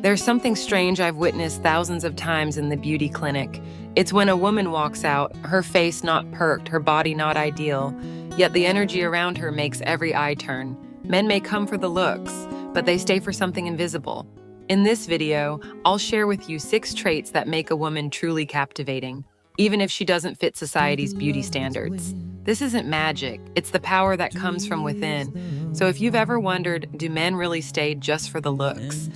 There's something strange I've witnessed thousands of times in the beauty clinic. It's when a woman walks out, her face not perked, her body not ideal, yet the energy around her makes every eye turn. Men may come for the looks, but they stay for something invisible. In this video, I'll share with you 6 traits that make a woman truly captivating, even if she doesn't fit society's beauty standards. This isn't magic, it's the power that comes from within. So if you've ever wondered, do men really stay just for the looks?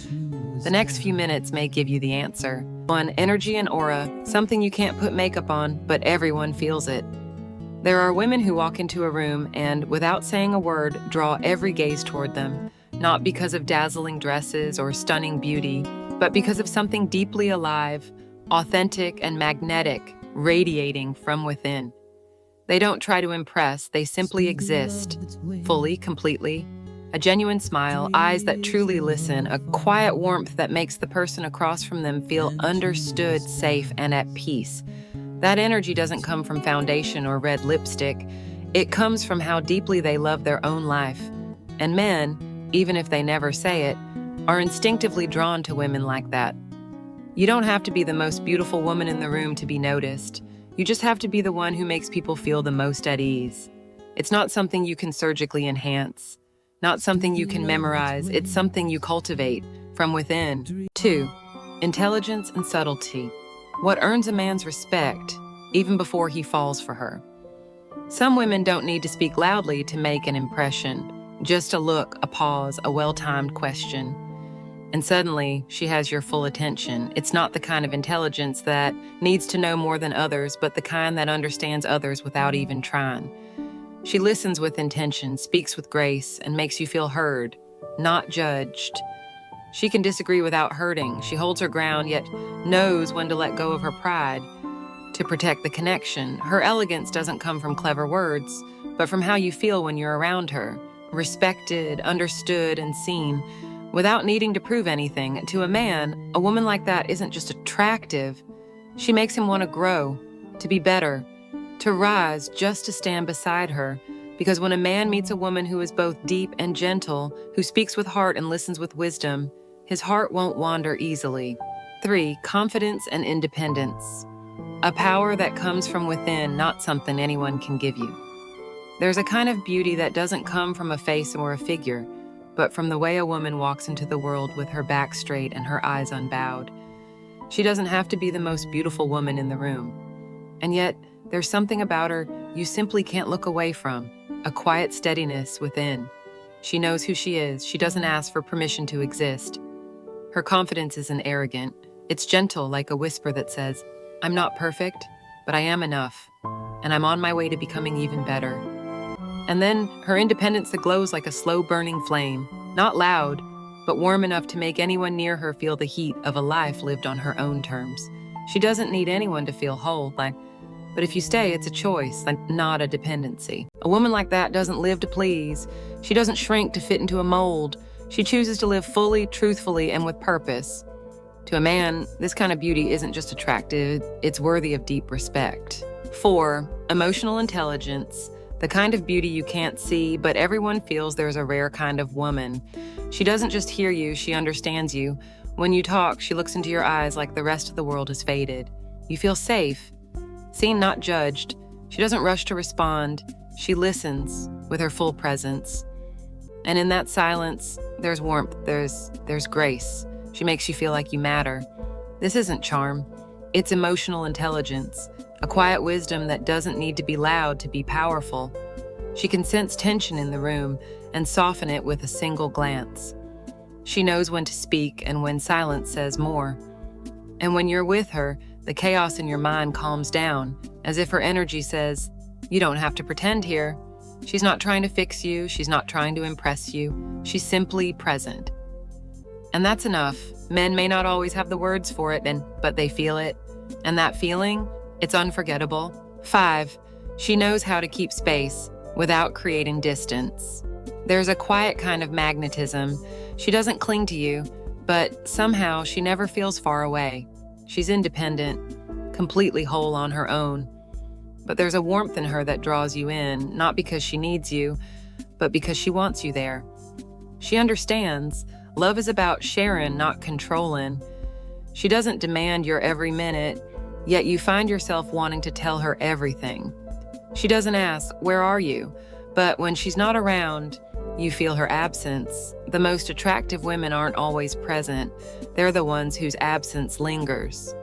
The next few minutes may give you the answer. 1. Energy and aura, something you can't put makeup on, but everyone feels it. There are women who walk into a room and, without saying a word, draw every gaze toward them, not because of dazzling dresses or stunning beauty, but because of something deeply alive, authentic and magnetic, radiating from within. They don't try to impress, they simply exist, fully, completely. A genuine smile, eyes that truly listen, a quiet warmth that makes the person across from them feel understood, safe, and at peace. That energy doesn't come from foundation or red lipstick. It comes from how deeply they love their own life. And men, even if they never say it, are instinctively drawn to women like that. You don't have to be the most beautiful woman in the room to be noticed. You just have to be the one who makes people feel the most at ease. It's not something you can surgically enhance. Not something you can memorize, it's something you cultivate from within. 2. Intelligence and subtlety. What earns a man's respect, even before he falls for her. Some women don't need to speak loudly to make an impression. Just a look, a pause, a well-timed question. And suddenly, she has your full attention. It's not the kind of intelligence that needs to know more than others, but the kind that understands others without even trying. She listens with intention, speaks with grace, and makes you feel heard, not judged. She can disagree without hurting. She holds her ground, yet knows when to let go of her pride to protect the connection. Her elegance doesn't come from clever words, but from how you feel when you're around her, respected, understood, and seen, without needing to prove anything. To a man, a woman like that isn't just attractive. She makes him want to grow, to be better, to rise just to stand beside her, because when a man meets a woman who is both deep and gentle, who speaks with heart and listens with wisdom, his heart won't wander easily. 3. Confidence and independence. A power that comes from within, not something anyone can give you. There's a kind of beauty that doesn't come from a face or a figure, but from the way a woman walks into the world with her back straight and her eyes unbowed. She doesn't have to be the most beautiful woman in the room. And yet, there's something about her you simply can't look away from, a quiet steadiness within. She knows who she is. She doesn't ask for permission to exist. Her confidence isn't arrogant. It's gentle, like a whisper that says, "I'm not perfect, but I am enough, and I'm on my way to becoming even better." And then her independence that glows like a slow-burning flame, not loud, but warm enough to make anyone near her feel the heat of a life lived on her own terms. She doesn't need anyone to feel whole, but if you stay, it's a choice, not a dependency. A woman like that doesn't live to please. She doesn't shrink to fit into a mold. She chooses to live fully, truthfully, and with purpose. To a man, this kind of beauty isn't just attractive, it's worthy of deep respect. 4. Emotional intelligence. The kind of beauty you can't see, but everyone feels there's a rare kind of woman. She doesn't just hear you, she understands you. When you talk, she looks into your eyes like the rest of the world has faded. You feel safe. Seen, not judged. She doesn't rush to respond. She listens with her full presence. And in that silence, there's warmth, there's grace. She makes you feel like you matter. This isn't charm. It's emotional intelligence, a quiet wisdom that doesn't need to be loud to be powerful. She can sense tension in the room and soften it with a single glance. She knows when to speak and when silence says more. And when you're with her, the chaos in your mind calms down, as if her energy says, "You don't have to pretend here." She's not trying to fix you, she's not trying to impress you, she's simply present. And that's enough. Men may not always have the words for it, but they feel it. And that feeling, it's unforgettable. 5. She knows how to keep space without creating distance. There's a quiet kind of magnetism. She doesn't cling to you, but somehow she never feels far away. She's independent, completely whole on her own. But there's a warmth in her that draws you in, not because she needs you, but because she wants you there. She understands, Love is about sharing, not controlling. She doesn't demand your every minute, yet you find yourself wanting to tell her everything. She doesn't ask, "Where are you?" But when she's not around, you feel her absence. The most attractive women aren't always present. They're the ones whose absence lingers,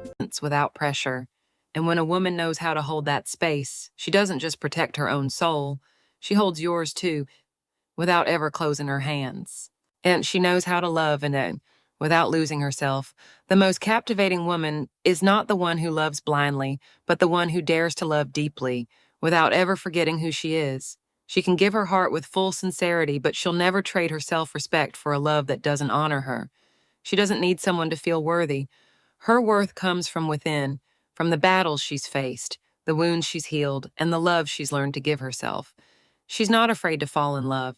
without pressure. And when a woman knows how to hold that space, she doesn't just protect her own soul, she holds yours too, without ever closing her hands. And she knows how to love and without losing herself. The most captivating woman is not the one who loves blindly, but the one who dares to love deeply, without ever forgetting who she is. She can give her heart with full sincerity, but she'll never trade her self-respect for a love that doesn't honor her. She doesn't need someone to feel worthy. Her worth comes from within, from the battles she's faced, the wounds she's healed, and the love she's learned to give herself. She's not afraid to fall in love,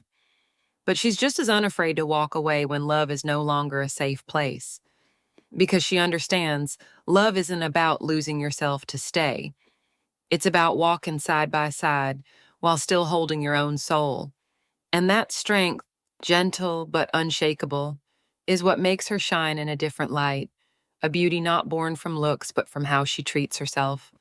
but she's just as unafraid to walk away when love is no longer a safe place. Because she understands love isn't about losing yourself to stay. It's about walking side by side while still holding your own soul. And that strength, gentle but unshakable, is what makes her shine in a different light, a beauty not born from looks but from how she treats herself,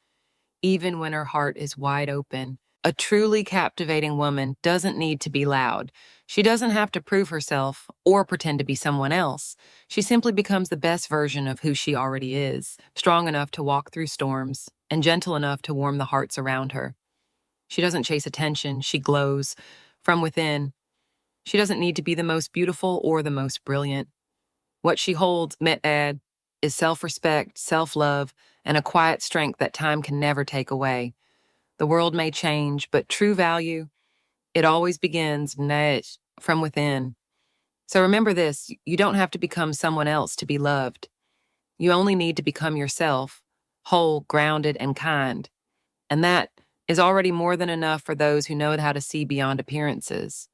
even when her heart is wide open. A truly captivating woman doesn't need to be loud. She doesn't have to prove herself or pretend to be someone else. She simply becomes the best version of who she already is, strong enough to walk through storms and gentle enough to warm the hearts around her. She doesn't chase attention, she glows from within. She doesn't need to be the most beautiful or the most brilliant. What she holds, is self-respect, self-love, and a quiet strength that time can never take away. The world may change, but true value, it always begins from within. So remember this, you don't have to become someone else to be loved. You only need to become yourself, whole, grounded, and kind. And that is already more than enough for those who know how to see beyond appearances.